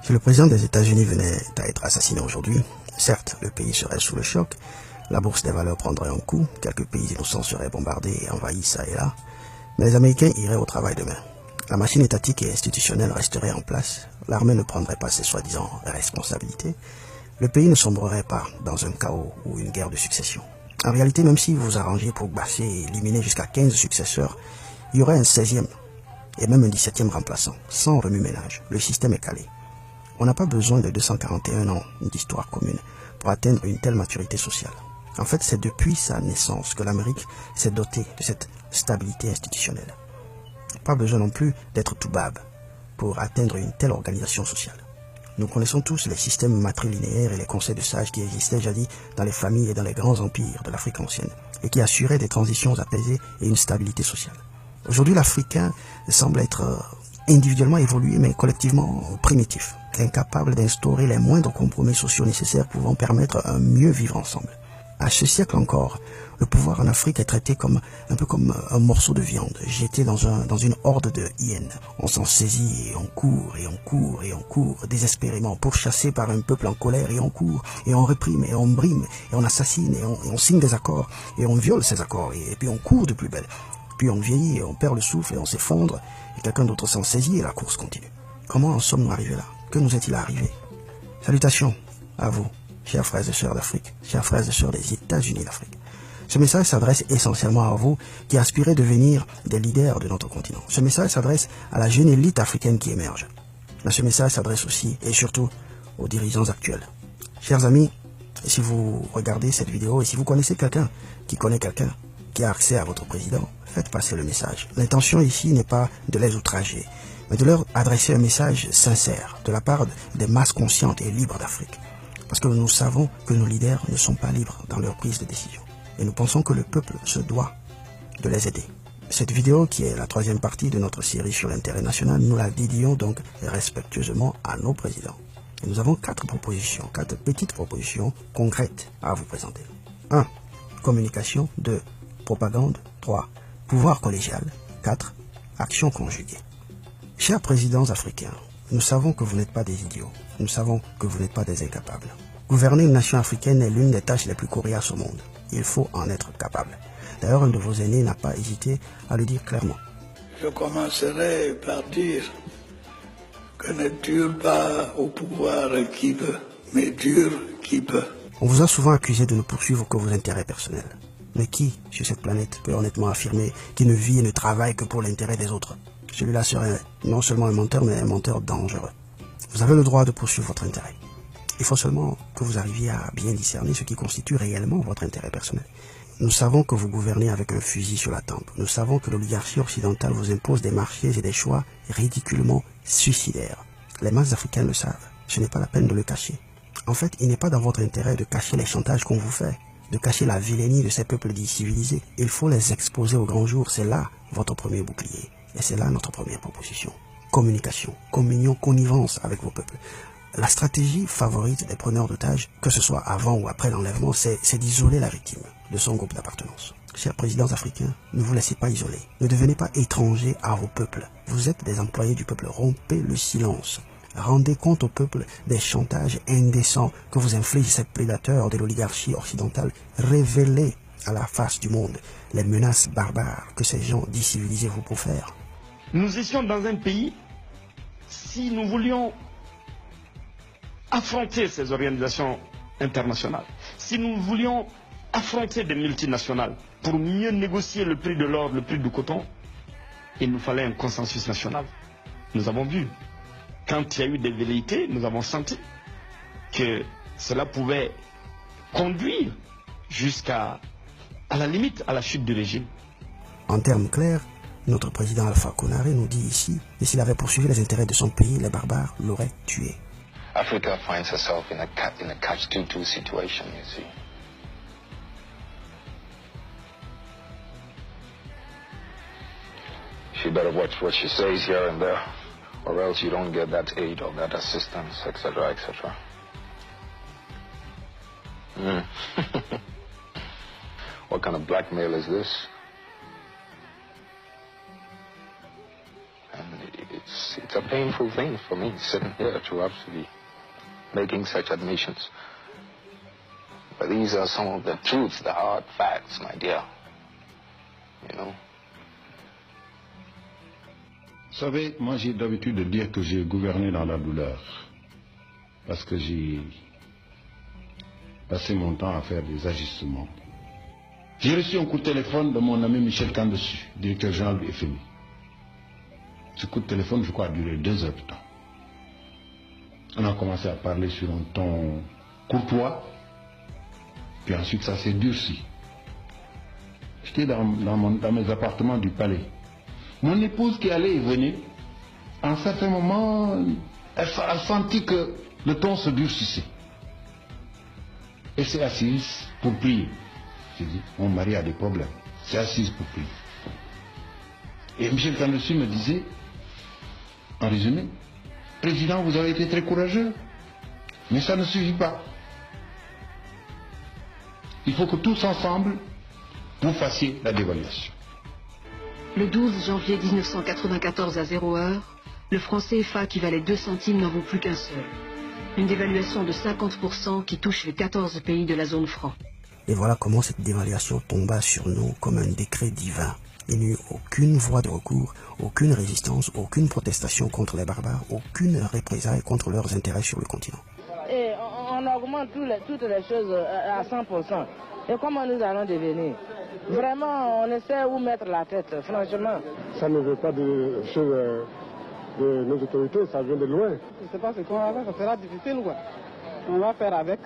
Si le président des États-Unis venait à être assassiné aujourd'hui, certes, le pays serait sous le choc, la bourse des valeurs prendrait un coup, quelques pays innocents seraient bombardés et envahis ça et là, mais les Américains iraient au travail demain. La machine étatique et institutionnelle resterait en place, l'armée ne prendrait pas ses soi-disant responsabilités, le pays ne sombrerait pas dans un chaos ou une guerre de succession. En réalité, même si vous vous arrangez pour basser et éliminer jusqu'à 15 successeurs, il y aurait un 16e et même un 17e remplaçant, sans remue-ménage. Le système est calé. On n'a pas besoin de 241 ans d'histoire commune pour atteindre une telle maturité sociale. En fait, c'est depuis sa naissance que l'Amérique s'est dotée de cette stabilité institutionnelle. Pas besoin non plus d'être tout bab pour atteindre une telle organisation sociale. Nous connaissons tous les systèmes matrilinéaires et les conseils de sages qui existaient jadis dans les familles et dans les grands empires de l'Afrique ancienne et qui assuraient des transitions apaisées et une stabilité sociale. Aujourd'hui, l'Africain semble être individuellement évolué mais collectivement primitif, incapable d'instaurer les moindres compromis sociaux nécessaires pouvant permettre un mieux vivre ensemble. À ce siècle encore, le pouvoir en Afrique est traité un peu comme un morceau de viande, jeté dans une horde de hyènes. On s'en saisit et on court et on court et on court désespérément, pourchassé par un peuple en colère et on court et on réprime et on brime et on assassine et on signe des accords et on viole ces accords et puis on court de plus belle. Puis on vieillit et on perd le souffle et on s'effondre et quelqu'un d'autre s'en saisit et la course continue. Comment en sommes-nous arrivés là? Que nous est-il arrivé? Salutations à vous, chers frères et sœurs d'Afrique, chers frères et sœurs des États-Unis d'Afrique. Ce message s'adresse essentiellement à vous qui aspirez à devenir des leaders de notre continent. Ce message s'adresse à la jeune élite africaine qui émerge. Mais ce message s'adresse aussi et surtout aux dirigeants actuels. Chers amis, si vous regardez cette vidéo et si vous connaissez quelqu'un qui connaît quelqu'un qui a accès à votre président, faites passer le message. L'intention ici n'est pas de les outrager, mais de leur adresser un message sincère de la part des masses conscientes et libres d'Afrique. Parce que nous savons que nos leaders ne sont pas libres dans leur prise de décision. Et nous pensons que le peuple se doit de les aider. Cette vidéo, qui est la 3e partie de notre série sur l'intérêt national, nous la dédions donc respectueusement à nos présidents. Et nous avons 4 petites propositions concrètes à vous présenter. 1. Communication. 2. Propagande. 3. Pouvoir collégial. 4. Action conjuguée. Chers présidents africains, nous savons que vous n'êtes pas des idiots. Nous savons que vous n'êtes pas des incapables. Gouverner une nation africaine est l'une des tâches les plus coriaces au monde. Il faut en être capable. D'ailleurs, un de vos aînés n'a pas hésité à le dire clairement. Je commencerai par dire que ne dure pas au pouvoir qui veut, mais dure qui peut. On vous a souvent accusé de ne poursuivre que vos intérêts personnels. Mais qui, sur cette planète, peut honnêtement affirmer qu'il ne vit et ne travaille que pour l'intérêt des autres? Celui-là serait non seulement un menteur, mais un menteur dangereux. Vous avez le droit de poursuivre votre intérêt. Il faut seulement que vous arriviez à bien discerner ce qui constitue réellement votre intérêt personnel. Nous savons que vous gouvernez avec un fusil sur la tempe. Nous savons que l'oligarchie occidentale vous impose des marchés et des choix ridiculement suicidaires. Les masses africaines le savent. Ce n'est pas la peine de le cacher. En fait, il n'est pas dans votre intérêt de cacher les chantages qu'on vous fait, de cacher la vilainie de ces peuples dits civilisés. Il faut les exposer au grand jour. C'est là votre premier bouclier. Et c'est là notre première proposition. Communication, communion, connivence avec vos peuples. La stratégie favorite des preneurs d'otages, que ce soit avant ou après l'enlèvement, c'est d'isoler la victime de son groupe d'appartenance. Chers présidents africains, ne vous laissez pas isoler. Ne devenez pas étrangers à vos peuples. Vous êtes des employés du peuple. Rompez le silence. Rendez compte au peuple des chantages indécents que vous inflige ces prédateurs de l'oligarchie occidentale. Révélez à la face du monde les menaces barbares que ces gens décivilisés vous profèrent. Nous étions dans un pays, si nous voulions affronter ces organisations internationales, si nous voulions affronter des multinationales pour mieux négocier le prix de l'or, le prix du coton, il nous fallait un consensus national. Nous avons vu, quand il y a eu des velléités, nous avons senti que cela pouvait conduire jusqu'à la limite, à la chute du régime. En termes clairs, notre président Alpha Konaré nous dit ici que s'il avait poursuivi les intérêts de son pays, les barbares l'auraient tué. Africa finds herself in a catch-22 situation, you see. She better watch what she says here and there, or else you don't get that aid or that assistance, etc., etc. What kind of blackmail is this? And it's up painful thing for me sitting here to have to be making such admissions. But these are some of the truths, the hard facts, my dear. You know. Vous savez, moi j'ai l'habitude de dire que j'ai gouverné dans la douleur. Parce que j'ai passé mon temps à faire des ajustements. J'ai reçu un coup de téléphone de mon ami Michel Kandessu, directeur général du FMI. Ce coup de téléphone, je crois, a duré 2 heures de temps. On a commencé à parler sur un ton courtois, puis ensuite ça s'est durci. J'étais dans mes appartements du palais. Mon épouse qui allait et venait, à un certain moment, elle sentit que le ton se durcissait. Elle s'est assise pour prier. J'ai dit, mon mari a des problèmes. C'est assise pour prier. Et Michel Kandessu me disait, en résumé, Président, vous avez été très courageux, mais ça ne suffit pas. Il faut que tous ensemble, vous fassiez la dévaluation. Le 12 janvier 1994 à 0h, le franc CFA qui valait 2 centimes n'en vaut plus qu'un seul. Une dévaluation de 50% qui touche les 14 pays de la zone franc. Et voilà comment cette dévaluation tomba sur nous comme un décret divin. Il n'y eut aucune voie de recours, aucune résistance, aucune protestation contre les barbares, aucune représailles contre leurs intérêts sur le continent. Et on augmente toutes les choses à 100%. Et comment nous allons devenir? Vraiment, on essaie où mettre la tête, franchement. Ça ne veut pas de choses de nos autorités, ça vient de loin. Je ne sais pas ce qu'on va faire, ça sera difficile, quoi. On va faire avec.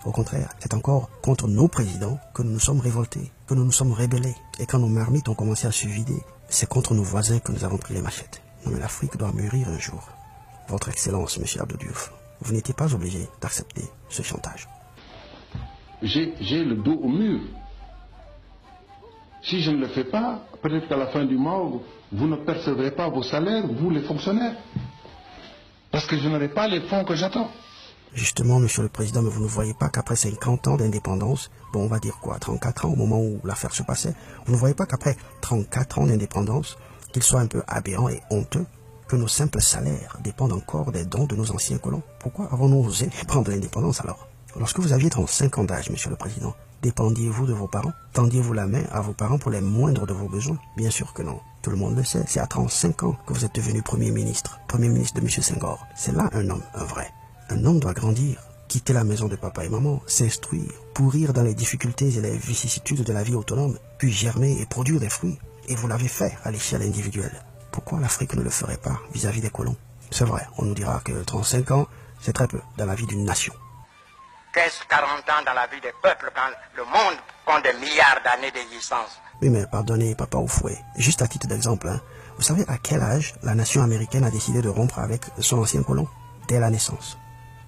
Au contraire, c'est encore contre nos présidents que nous nous sommes révoltés, que nous nous sommes rébellés. Et quand nos marmites ont commencé à se vider, c'est contre nos voisins que nous avons pris les machettes. Non mais l'Afrique doit mûrir un jour. Votre Excellence, M. Abdou Diouf, vous n'étiez pas obligé d'accepter ce chantage. J'ai le dos au mur. Si je ne le fais pas, peut-être qu'à la fin du mois, vous ne percevrez pas vos salaires, vous les fonctionnaires. Parce que je n'aurai pas les fonds que j'attends. Justement, Monsieur le Président, mais vous ne voyez pas qu'après 50 ans d'indépendance, bon, on va dire quoi, 34 ans au moment où l'affaire se passait, vous ne voyez pas qu'après 34 ans d'indépendance, qu'il soit un peu aberrant et honteux que nos simples salaires dépendent encore des dons de nos anciens colons? Pourquoi avons-nous osé prendre l'indépendance alors? Lorsque vous aviez 35 ans d'âge, Monsieur le Président, dépendiez-vous de vos parents? Tendiez-vous la main à vos parents pour les moindres de vos besoins? Bien sûr que non. Tout le monde le sait, c'est à 35 ans que vous êtes devenu Premier ministre de M. Senghor. C'est là un homme, un vrai. Un homme doit grandir, quitter la maison de papa et maman, s'instruire, pourrir dans les difficultés et les vicissitudes de la vie autonome, puis germer et produire des fruits. Et vous l'avez fait à l'échelle individuelle. Pourquoi l'Afrique ne le ferait pas vis-à-vis des colons? C'est vrai, on nous dira que 35 ans, c'est très peu dans la vie d'une nation. Qu'est-ce 40 ans dans la vie des peuples quand le monde compte des milliards d'années d'existence? Oui, mais pardonnez, papa au fouet. Juste à titre d'exemple, hein, vous savez à quel âge la nation américaine a décidé de rompre avec son ancien colon? Dès la naissance.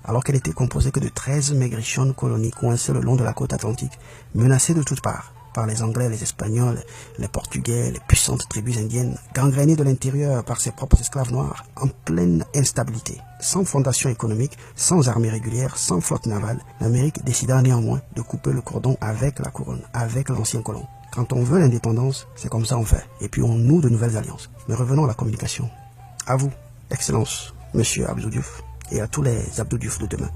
Alors qu'elle était composée que de 13 maigrichonnes colonies coincées le long de la côte atlantique, menacées de toutes parts par les Anglais, les Espagnols, les Portugais, les puissantes tribus indiennes, gangrénées de l'intérieur par ses propres esclaves noirs, en pleine instabilité. Sans fondation économique, sans armée régulière, sans flotte navale, l'Amérique décida néanmoins de couper le cordon avec la couronne, avec l'ancien colon. Quand on veut l'indépendance, c'est comme ça on fait. Et puis on noue de nouvelles alliances. Mais revenons à la communication. À vous, Excellence, Monsieur Abdou Diouf, et à tous les Abdou Diouf de demain.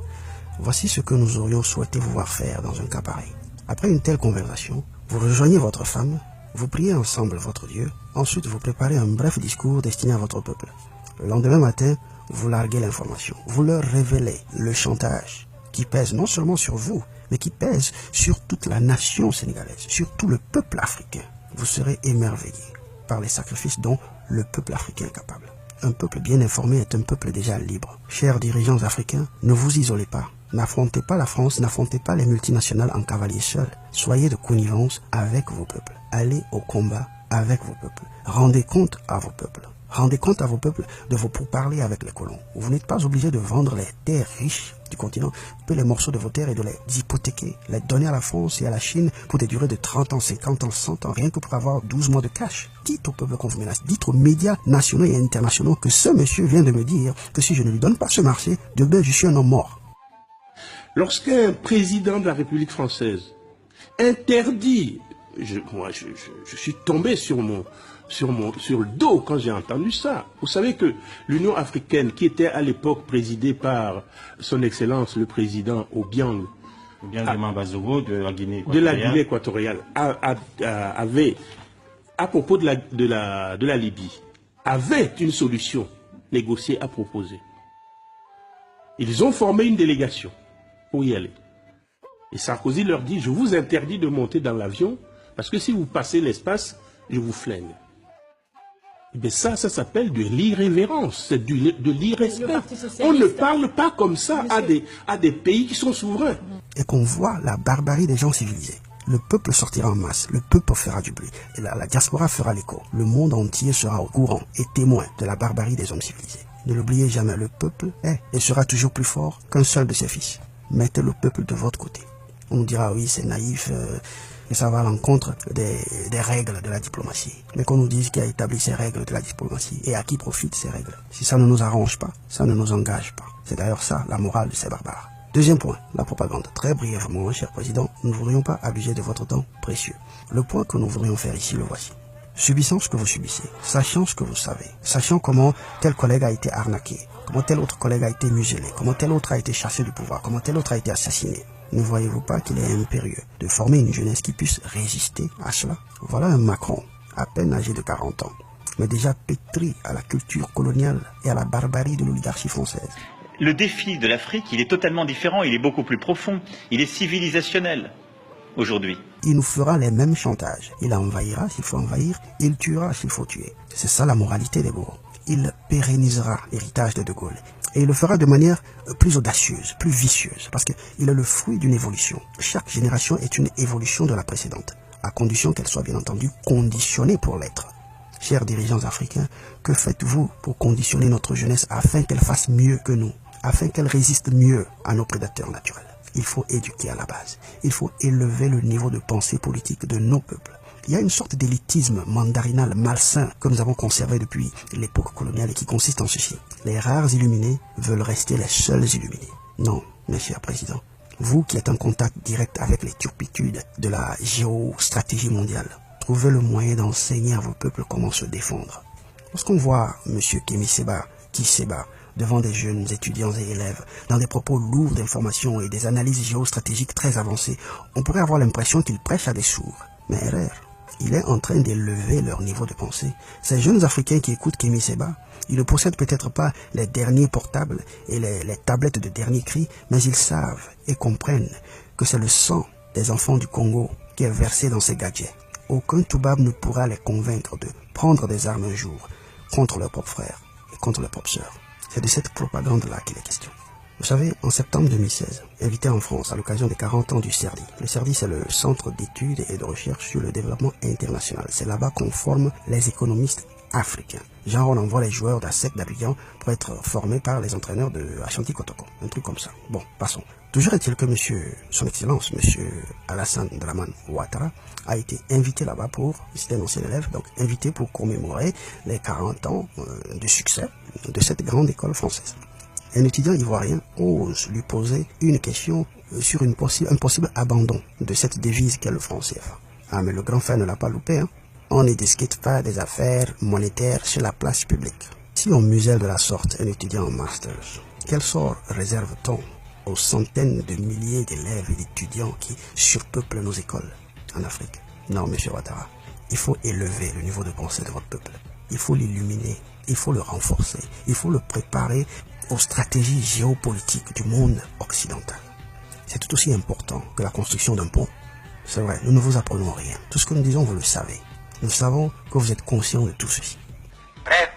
Voici ce que nous aurions souhaité vous voir faire dans un cas pareil. Après une telle conversation, vous rejoignez votre femme, vous priez ensemble votre Dieu, ensuite vous préparez un bref discours destiné à votre peuple. Le lendemain matin, vous larguez l'information, vous leur révélez le chantage qui pèse non seulement sur vous, mais qui pèse sur toute la nation sénégalaise, sur tout le peuple africain. Vous serez émerveillés par les sacrifices dont le peuple africain est capable. Un peuple bien informé est un peuple déjà libre. Chers dirigeants africains, ne vous isolez pas. N'affrontez pas la France, n'affrontez pas les multinationales en cavalier seul. Soyez de connivence avec vos peuples. Allez au combat avec vos peuples. Rendez compte à vos peuples. Rendez compte à vos peuples de vos pourparlers avec les colons. Vous n'êtes pas obligés de vendre les terres riches du continent, peu les morceaux de vos terres et de les hypothéquer, les donner à la France et à la Chine pour des durées de 30 ans, 50 ans, 100 ans, rien que pour avoir 12 mois de cash. Dites au peuple qu'on vous menace, dites aux médias nationaux et internationaux que ce monsieur vient de me dire que si je ne lui donne pas ce marché, demain je suis un homme mort. Lorsqu'un président de la République française interdit je suis tombé sur le dos quand j'ai entendu ça. Vous savez que l'Union africaine, qui était à l'époque présidée par son Excellence le président Obiang Bazogo de la Guinée équatoriale, avait, à propos de la Libye, avait une solution négociée à proposer. Ils ont formé une délégation pour y aller. Et Sarkozy leur dit, je vous interdis de monter dans l'avion, parce que si vous passez l'espace, je vous flingue. Et bien ça s'appelle de l'irrévérence, c'est de l'irrespect. On ne parle pas comme ça à des pays qui sont souverains. Et qu'on voit la barbarie des gens civilisés. Le peuple sortira en masse, le peuple fera du bruit, et la diaspora fera l'écho. Le monde entier sera au courant et témoin de la barbarie des hommes civilisés. Ne l'oubliez jamais, le peuple est et sera toujours plus fort qu'un seul de ses fils. Mettez le peuple de votre côté. On nous dira, oui, c'est naïf, et ça va à l'encontre des règles de la diplomatie. Mais qu'on nous dise qui a établi ces règles de la diplomatie et à qui profitent ces règles. Si ça ne nous arrange pas, ça ne nous engage pas. C'est d'ailleurs ça, la morale de ces barbares. Deuxième point, la propagande. Très brièvement, cher président, nous ne voudrions pas abuser de votre temps précieux. Le point que nous voudrions faire ici, le voici. Subissant ce que vous subissez, sachant ce que vous savez, sachant comment tel collègue a été arnaqué, comment tel autre collègue a été muselé, comment tel autre a été chassé du pouvoir, comment tel autre a été assassiné, ne voyez-vous pas qu'il est impérieux de former une jeunesse qui puisse résister à cela? Voilà un Macron, à peine âgé de 40 ans, mais déjà pétri à la culture coloniale et à la barbarie de l'oligarchie française. Le défi de l'Afrique, il est totalement différent, il est beaucoup plus profond, il est civilisationnel aujourd'hui. Il nous fera les mêmes chantages. Il envahira s'il faut envahir, il tuera s'il faut tuer. C'est ça la moralité des Bourgs. Il pérennisera l'héritage de De Gaulle. Et il le fera de manière plus audacieuse, plus vicieuse, parce qu'il est le fruit d'une évolution. Chaque génération est une évolution de la précédente, à condition qu'elle soit bien entendu conditionnée pour l'être. Chers dirigeants africains, que faites-vous pour conditionner notre jeunesse afin qu'elle fasse mieux que nous, afin qu'elle résiste mieux à nos prédateurs naturels? Il faut éduquer à la base. Il faut élever le niveau de pensée politique de nos peuples. Il y a une sorte d'élitisme mandarinal malsain que nous avons conservé depuis l'époque coloniale et qui consiste en ceci. Les rares illuminés veulent rester les seuls illuminés. Non, mes chers présidents, vous qui êtes en contact direct avec les turpitudes de la géostratégie mondiale, trouvez le moyen d'enseigner à vos peuples comment se défendre. Lorsqu'on voit M. Kémy Séba, qui s'ébat devant des jeunes étudiants et élèves, dans des propos lourds d'informations et des analyses géostratégiques très avancées, on pourrait avoir l'impression qu'il prêche à des sourds. Mais erreur, il est en train d'élever leur niveau de pensée. Ces jeunes Africains qui écoutent Kémy Séba, ils ne possèdent peut-être pas les derniers portables et les tablettes de dernier cri, mais ils savent et comprennent que c'est le sang des enfants du Congo qui est versé dans ces gadgets. Aucun toubab ne pourra les convaincre de prendre des armes un jour contre leurs propres frères et contre leurs propres sœurs. C'est de cette propagande-là qu'il est question. Vous savez, en septembre 2016, invité en France à l'occasion des 40 ans du CERDI. Le CERDI, c'est le Centre d'études et de recherche sur le développement international. C'est là-bas qu'on forme les économistes africains. Genre, on envoie les joueurs d'ASEC d'Abidjan pour être formés par les entraîneurs de Ashanti Kotoko. Un truc comme ça. Bon, passons. Toujours est-il que son Excellence, monsieur Alassane Dramane Ouattara, a été invité là-bas c'était un ancien élève, donc invité pour commémorer les 40 ans de succès de cette grande école française. Un étudiant ivoirien ose lui poser une question sur un possible abandon de cette devise qu'est le franc CFA. Ah, mais le grand frère ne l'a pas loupé, hein. On ne discute pas des affaires monétaires sur la place publique. Si on muselle de la sorte un étudiant en masters, quel sort réserve-t-on aux centaines de milliers d'élèves et d'étudiants qui surpeuplent nos écoles en Afrique? Non, monsieur Ouattara, il faut élever le niveau de pensée de votre peuple. Il faut l'illuminer, il faut le renforcer, il faut le préparer aux stratégies géopolitiques du monde occidental. C'est tout aussi important que la construction d'un pont. C'est vrai, nous ne vous apprenons rien. Tout ce que nous disons, vous le savez. Nous savons que vous êtes conscient de tout ceci. Bref,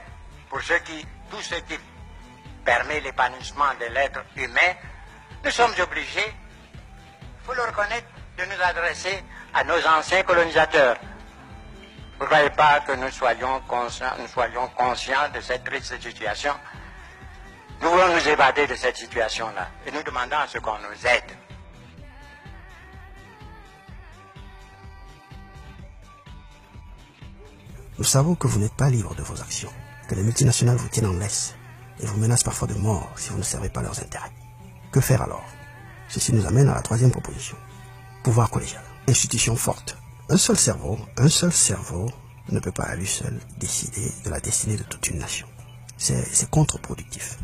pour tout ce qui permet l'épanouissement de l'être humain, nous sommes obligés, il faut le reconnaître, de nous adresser à nos anciens colonisateurs. Vous ne croyez pas que nous soyons conscients de cette triste situation? Nous voulons nous évader de cette situation-là et nous demandons à ce qu'on nous aide. Nous savons que vous n'êtes pas libre de vos actions, que les multinationales vous tiennent en laisse et vous menacent parfois de mort si vous ne servez pas leurs intérêts. Que faire alors? Ceci nous amène à la troisième proposition. Pouvoir collégial. Institution forte, un seul cerveau ne peut pas à lui seul décider de la destinée de toute une nation. C'est contre-productif.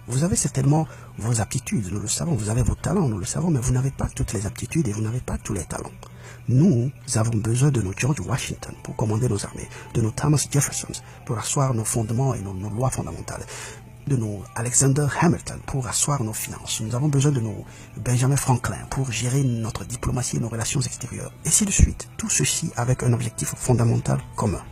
Vous avez certainement vos aptitudes, nous le savons, vous avez vos talents, nous le savons, mais vous n'avez pas toutes les aptitudes et vous n'avez pas tous les talents. Nous avons besoin de nos George Washington pour commander nos armées, de nos Thomas Jefferson pour asseoir nos fondements et nos lois fondamentales, de nos Alexander Hamilton pour asseoir nos finances. Nous avons besoin de nos Benjamin Franklin pour gérer notre diplomatie et nos relations extérieures. Et ainsi de suite. Tout ceci avec un objectif fondamental commun.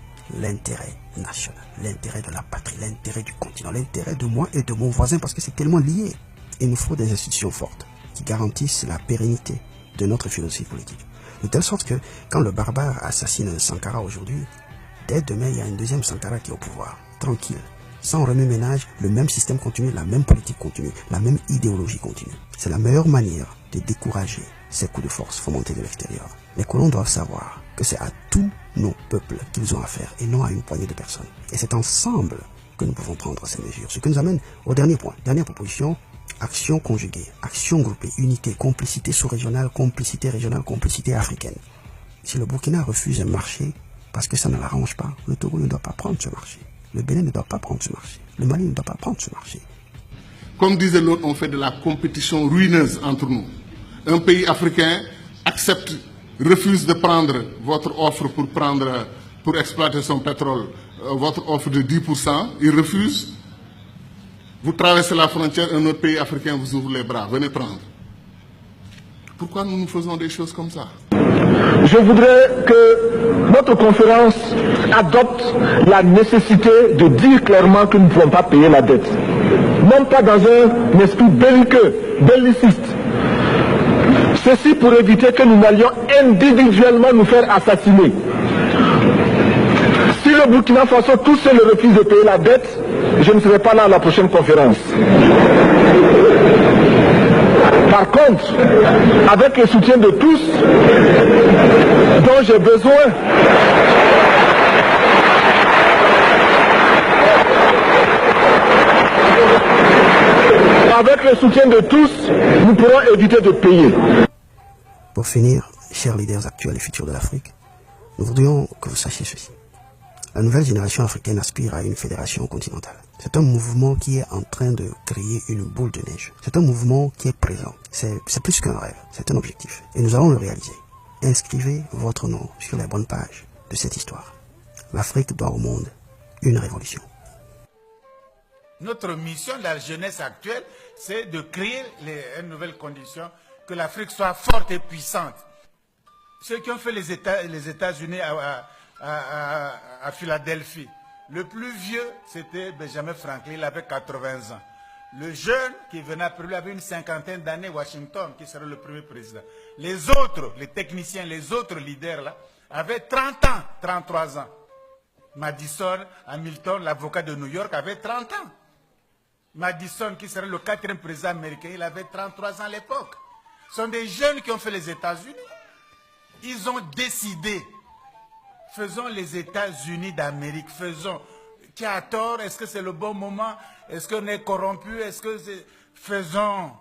L'intérêt national, l'intérêt de la patrie, l'intérêt du continent, l'intérêt de moi et de mon voisin parce que c'est tellement lié. Il nous faut des institutions fortes qui garantissent la pérennité de notre philosophie politique. De telle sorte que quand le barbare assassine un Sankara aujourd'hui, dès demain il y a un deuxième Sankara qui est au pouvoir, tranquille. Sans remue-ménage, le même système continue, la même politique continue, la même idéologie continue. C'est la meilleure manière de décourager ces coups de force fomentés de l'extérieur. Les colons doivent savoir que c'est à tous nos peuples qu'ils ont affaire et non à une poignée de personnes. Et c'est ensemble que nous pouvons prendre ces mesures. Ce qui nous amène au dernier point, dernière proposition, action conjuguée, action groupée, unité, complicité sous-régionale, complicité régionale, complicité africaine. Si le Burkina refuse un marché parce que ça ne l'arrange pas, le Togo ne doit pas prendre ce marché. Le Bénin ne doit pas prendre ce marché. Le Mali ne doit pas prendre ce marché. Comme disait l'autre, on fait de la compétition ruineuse entre nous. Un pays africain accepte, refuse de prendre votre offre pour exploiter son pétrole, votre offre de 10%, il refuse. Vous traversez la frontière, un autre pays africain vous ouvre les bras, venez prendre. Pourquoi nous faisons des choses comme ça? Je voudrais que notre conférence adopte la nécessité de dire clairement que nous ne pouvons pas payer la dette. Non pas dans un esprit belliqueux, belliciste. Ceci pour éviter que nous n'allions individuellement nous faire assassiner. Si le Burkina Faso tout seul refuse de payer la dette, je ne serai pas là à la prochaine conférence. Par contre, avec le soutien de tous, dont j'ai besoin, avec le soutien de tous, nous pourrons éviter de payer. Pour finir, chers leaders actuels et futurs de l'Afrique, nous voudrions que vous sachiez ceci. La nouvelle génération africaine aspire à une fédération continentale. C'est un mouvement qui est en train de créer une boule de neige. C'est un mouvement qui est présent. C'est plus qu'un rêve, c'est un objectif. Et nous allons le réaliser. Inscrivez votre nom sur les bonnes pages de cette histoire. L'Afrique doit au monde une révolution. Notre mission de la jeunesse actuelle, c'est de créer une nouvelle condition, que l'Afrique soit forte et puissante. Ceux qui ont fait les États-Unis à Philadelphie, le plus vieux, c'était Benjamin Franklin, il avait 80 ans. Le jeune qui venait après lui avait une cinquantaine d'années, Washington, qui serait le premier président. Les autres, les techniciens, les autres leaders là, avaient 30 ans, 33 ans. Madison, Hamilton, l'avocat de New York, avait 30 ans. Madison, qui serait le 4e président américain, il avait 33 ans à l'époque. Ce sont des jeunes qui ont fait les États-Unis. Ils ont décidé, faisons les États-Unis d'Amérique, faisons. Qui a tort? Est-ce que c'est le bon moment? Est-ce qu'on est corrompu? Est-ce que c'est... Faisons.